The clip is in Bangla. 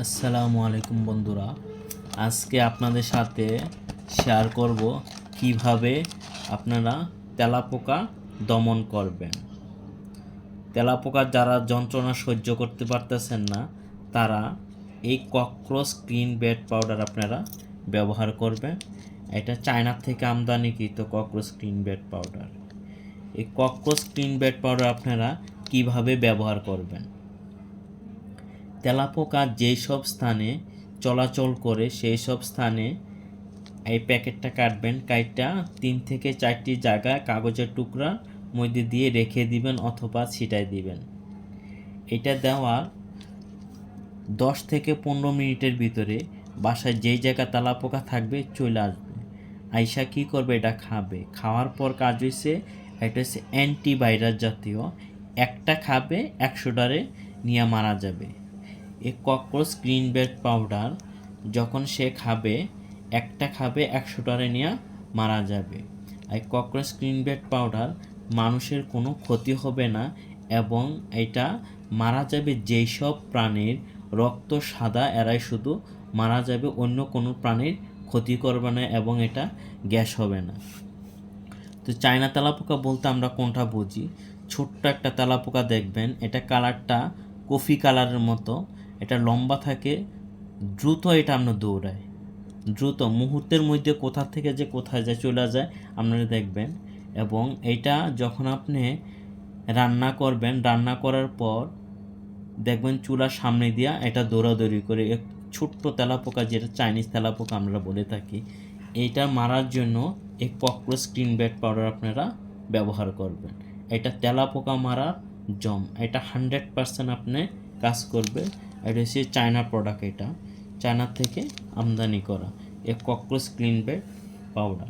আসসালামু আলাইকুম বন্ধুরা, আজকে আপনাদের সাথে শেয়ার করব কিভাবে আপনারা তেলাপোকা দমন করবেন। তেলাপোকার যারা যন্ত্রণা সহ্য করতে পারতেছেন না তারা এই ককরোচ ক্লিন বেড পাউডার আপনারা ব্যবহার করবেন। এটা চায়না থেকে আমদানিকৃত ককরোচ ক্লিন বেড পাউডার। এই ককরোচ ক্লিন বেড পাউডার আপনারা কিভাবে ব্যবহার করবেন। তেলাপোকা যেই সব স্থানে চলাচল করে সেই সব স্থানে এই প্যাকেটটা কাটবেন, কাইটটা 3 থেকে 4টি জায়গায় কাগজের টুকরা মধ্যে দিয়ে রেখে দিবেন অথবা ছিটাই দিবেন। এটা দেওয়ার 10 থেকে 15 মিনিটের ভিতরে বাসায় যেই জায়গা তেলাপোকা থাকবে চলে আসবে। আইসা কী করবে, এটা খাবে। খাওয়ার পর কাজ হয়েছে, এটা হচ্ছে অ্যান্টিভাইরাস জাতীয়, একটা খাবে 100টারে নিয়ে মারা যাবে। এই ককরোচ ক্লিন বেড পাউডার যখন সে খাবে, একটা খাবে 100টারে নিয়ে মারা যাবে। এই ককরোচ ক্লিন বেড পাউডার মানুষের কোনো ক্ষতি হবে না এবং এটা মারা যাবে যেই সব প্রাণীর রক্ত সাদা, এরাই শুধু মারা যাবে, অন্য কোনো প্রাণীর ক্ষতি করবে না এবং এটা গ্যাস হবে না। তো চায়না তেলাপোকা বলতে আমরা কোনটা বুঝি? ছোট্ট একটা তেলাপোকা দেখবেন, এটা কালারটা কফি কালারের মতো, এটা লম্বা থাকে, দ্রুত এটা আপনার দৌড়ায়, দ্রুত মুহূর্তের মধ্যে কোথা থেকে যে কোথায় যায় চলে যায় আপনারা দেখবেন। এবং এইটা যখন আপনি রান্না করবেন, রান্না করার পর দেখবেন চুলার সামনে দিয়া এটা দৌড়াদৌড়ি করে। এক ছোট্ট তেলাপোকা, যেটা চাইনিজ তেলাপোকা আমরা বলে থাকি, এইটা মারার জন্য এই ককরোচ ক্লিন বেড পাউডার আপনারা ব্যবহার করবেন। এটা তেলাপোকা মারার জম, এটা 100% আপনি কাজ করবে। এটা হচ্ছে চায়না প্রোডাক্ট, এটা চায়না থেকে আমদানি করা এই ককরোচ ক্লিন বেড পাউডার।